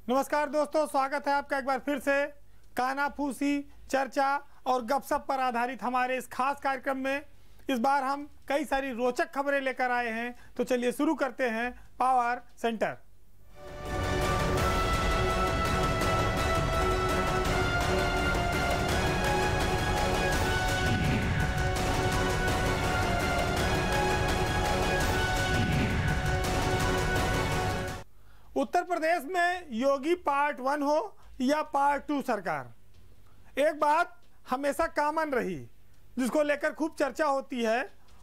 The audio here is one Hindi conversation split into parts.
नमस्कार दोस्तों, स्वागत है आपका एक बार फिर से कानाफूसी चर्चा और गपशप पर आधारित हमारे इस खास कार्यक्रम में। इस बार हम कई सारी रोचक खबरें लेकर आए हैं, तो चलिए शुरू करते हैं पावर सेंटर। उत्तर प्रदेश में योगी पार्ट 1 हो या पार्ट 2 सरकार, एक बात हमेशा कॉमन रही जिसको लेकर खूब चर्चा होती है,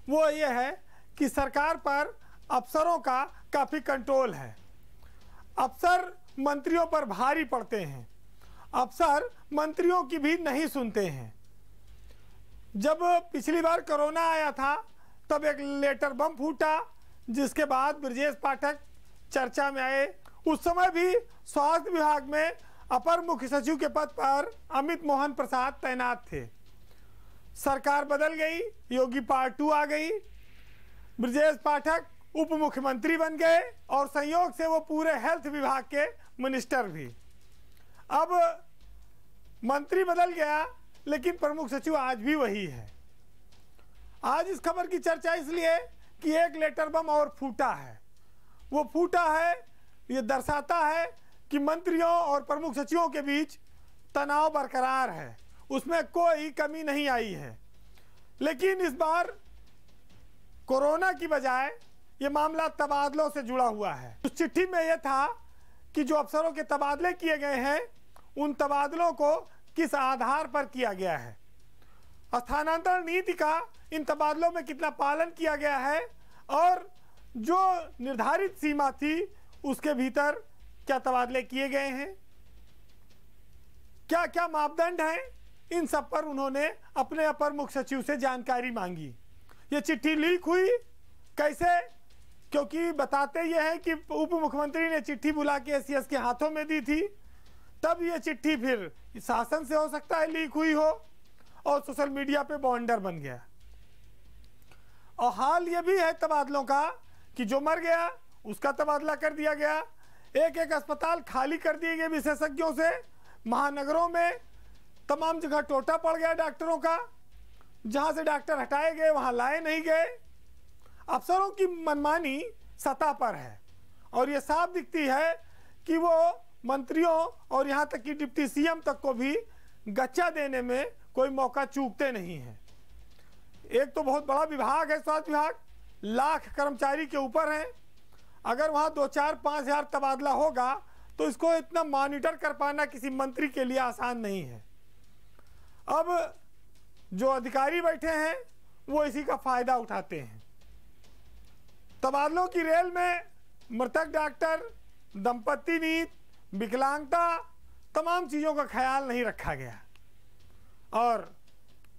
वो ये है कि सरकार पर अफसरों का काफ़ी कंट्रोल है। अफसर मंत्रियों पर भारी पड़ते हैं, अफसर मंत्रियों की भी नहीं सुनते हैं। जब पिछली बार कोरोना आया था तब एक लेटर बम फूटा, जिसके बाद ब्रजेश पाठक चर्चा में आए। उस समय भी स्वास्थ्य विभाग में अपर मुख्य सचिव के पद पर अमित मोहन प्रसाद तैनात थे। सरकार बदल गई, योगी पार्ट 2 आ गई, ब्रजेश पाठक उप मुख्यमंत्री बन गए और संयोग से वो पूरे हेल्थ विभाग के मिनिस्टर भी। अब मंत्री बदल गया लेकिन प्रमुख सचिव आज भी वही है। आज इस खबर की चर्चा इसलिए कि एक लेटर बम और फूटा है। वो फूटा है, ये दर्शाता है कि मंत्रियों और प्रमुख सचिवों के बीच तनाव बरकरार है, उसमें कोई कमी नहीं आई है। लेकिन इस बार कोरोना की बजाय ये मामला तबादलों से जुड़ा हुआ है। उस चिट्ठी में यह था कि जो अफसरों के तबादले किए गए हैं, उन तबादलों को किस आधार पर किया गया है, स्थानांतरण नीति का इन तबादलों में कितना पालन किया गया है और जो निर्धारित सीमा थी उसके भीतर क्या तबादले किए गए हैं, क्या क्या मापदंड हैं, इन सब पर उन्होंने अपने अपर मुख्य सचिव से जानकारी मांगी। ये चिट्ठी लीक हुई कैसे? क्योंकि बताते ये हैं कि उप मुख्यमंत्री ने चिट्ठी बुला के एसीएस के हाथों में दी थी, तब ये चिट्ठी फिर शासन से हो सकता है लीक हुई हो और सोशल मीडिया पे बॉन्डर बन गया। और हाल ये भी है तबादलों का कि जो मर गया उसका तबादला कर दिया गया। एक एक अस्पताल खाली कर दिए गए विशेषज्ञों से। महानगरों में तमाम जगह टोटा पड़ गया डॉक्टरों का, जहां से डॉक्टर हटाए गए वहां लाए नहीं गए। अफसरों की मनमानी सतह पर है और ये साफ दिखती है कि वो मंत्रियों और यहां तक कि डिप्टी सीएम तक को भी गच्चा देने में कोई मौका चूकते नहीं हैं। एक तो बहुत बड़ा विभाग है स्वास्थ्य विभाग, लाख कर्मचारी के ऊपर हैं। अगर वहाँ 2-4-5 हज़ार तबादला होगा तो इसको इतना मॉनिटर कर पाना किसी मंत्री के लिए आसान नहीं है। अब जो अधिकारी बैठे हैं वो इसी का फायदा उठाते हैं। तबादलों की रेल में मृतक डॉक्टर, दंपत्ति नीति, विकलांगता, तमाम चीज़ों का ख्याल नहीं रखा गया। और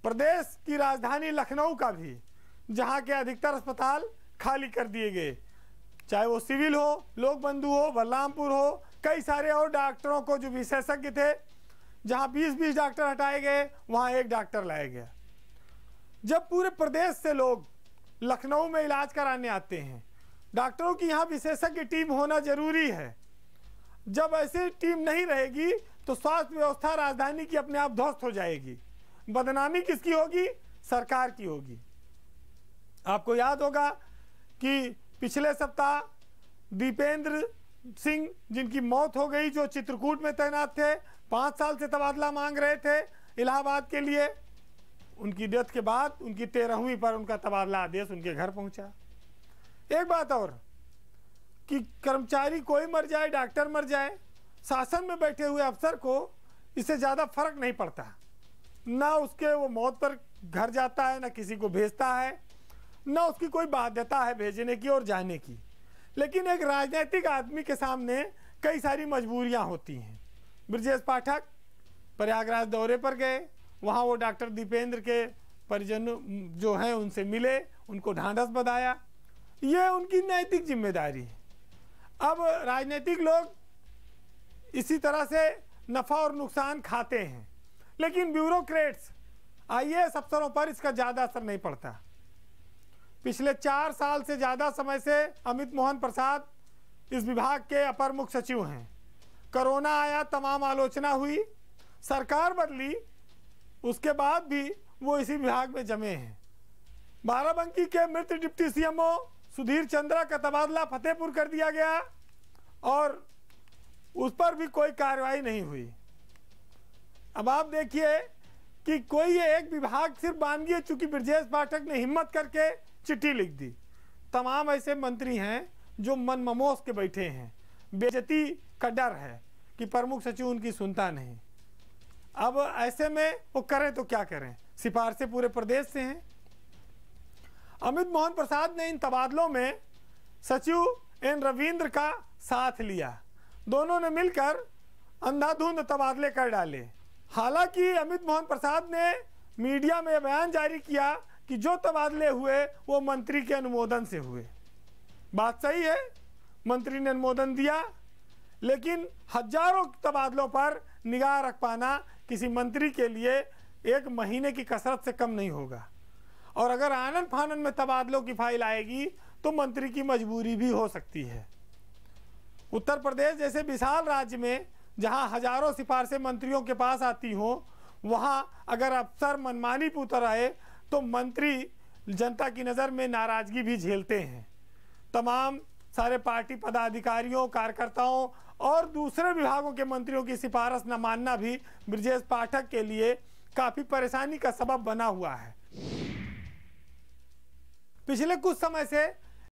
प्रदेश की राजधानी लखनऊ का भी, जहाँ के अधिकतर अस्पताल खाली कर दिए गए, चाहे वो सिविल हो, लोक बंधु हो, बलरामपुर हो, कई सारे और डॉक्टरों को जो विशेषज्ञ थे, जहाँ 20-20 डॉक्टर हटाए गए वहाँ एक डॉक्टर लाया गया। जब पूरे प्रदेश से लोग लखनऊ में इलाज कराने आते हैं, डॉक्टरों की यहाँ विशेषज्ञ टीम होना जरूरी है। जब ऐसी टीम नहीं रहेगी तो स्वास्थ्य व्यवस्था राजधानी की अपने आप ध्वस्त हो जाएगी। बदनामी किसकी होगी? सरकार की होगी। आपको याद होगा कि पिछले सप्ताह दीपेंद्र सिंह, जिनकी मौत हो गई, जो चित्रकूट में तैनात थे, 5 साल से तबादला मांग रहे थे इलाहाबाद के लिए, उनकी डेथ के बाद उनकी 13वीं पर उनका तबादला आदेश उनके घर पहुंचा। एक बात और कि कर्मचारी कोई मर जाए, डॉक्टर मर जाए, शासन में बैठे हुए अफसर को इससे ज़्यादा फर्क नहीं पड़ता। ना उसके वो मौत पर घर जाता है, ना किसी को भेजता है, ना उसकी कोई बाध्यता है भेजने की और जाने की। लेकिन एक राजनीतिक आदमी के सामने कई सारी मजबूरियां होती हैं। ब्रजेश पाठक प्रयागराज दौरे पर गए, वहाँ वो डॉक्टर दीपेंद्र के परिजन जो हैं उनसे मिले, उनको ढांढस बंधाया। ये उनकी नैतिक जिम्मेदारी है। अब राजनीतिक लोग इसी तरह से नफ़ा और नुकसान खाते हैं, लेकिन ब्यूरोक्रेट्स, आईएएस अफसरों पर इसका ज़्यादा असर नहीं पड़ता। पिछले 4 साल से ज़्यादा समय से अमित मोहन प्रसाद इस विभाग के अपर मुख्य सचिव हैं। कोरोना आया, तमाम आलोचना हुई, सरकार बदली, उसके बाद भी वो इसी विभाग में जमे हैं। बाराबंकी के मृत डिप्टी सीएमओ सुधीर चंद्रा का तबादला फतेहपुर कर दिया गया और उस पर भी कोई कार्रवाई नहीं हुई। अब आप देखिए कि कोई एक विभाग सिर्फ बांध दिए, चूंकि ब्रजेश पाठक ने हिम्मत करके चिट्ठी लिख दी। तमाम ऐसे मंत्री हैं जो मन ममोस के बैठे हैं, बेइज्जती का डर है कि प्रमुख सचिव उनकी सुनता नहीं। अब ऐसे में वो करें तो क्या करें, सिफारिशें पूरे प्रदेश से हैं। अमित मोहन प्रसाद ने इन तबादलों में सचिव एन रविंद्र का साथ लिया, दोनों ने मिलकर अंधाधुंध तबादले कर डाले। हालांकि अमित मोहन प्रसाद ने मीडिया में बयान जारी किया कि जो तबादले हुए वो मंत्री के अनुमोदन से हुए। बात सही है, मंत्री ने अनुमोदन दिया, लेकिन हजारों तबादलों पर निगाह रख पाना किसी मंत्री के लिए एक महीने की कसरत से कम नहीं होगा। और अगर आनन फानन में तबादलों की फाइल आएगी तो मंत्री की मजबूरी भी हो सकती है। उत्तर प्रदेश जैसे विशाल राज्य में जहां हजारों सिफारिशें मंत्रियों के पास आती हों, वहां अगर अफसर मनमानी पे उतर आए तो मंत्री जनता की नज़र में नाराजगी भी झेलते हैं। तमाम सारे पार्टी पदाधिकारियों, कार्यकर्ताओं और दूसरे विभागों के मंत्रियों की सिफारिश न मानना भी ब्रजेश पाठक के लिए काफ़ी परेशानी का सबब बना हुआ है। पिछले कुछ समय से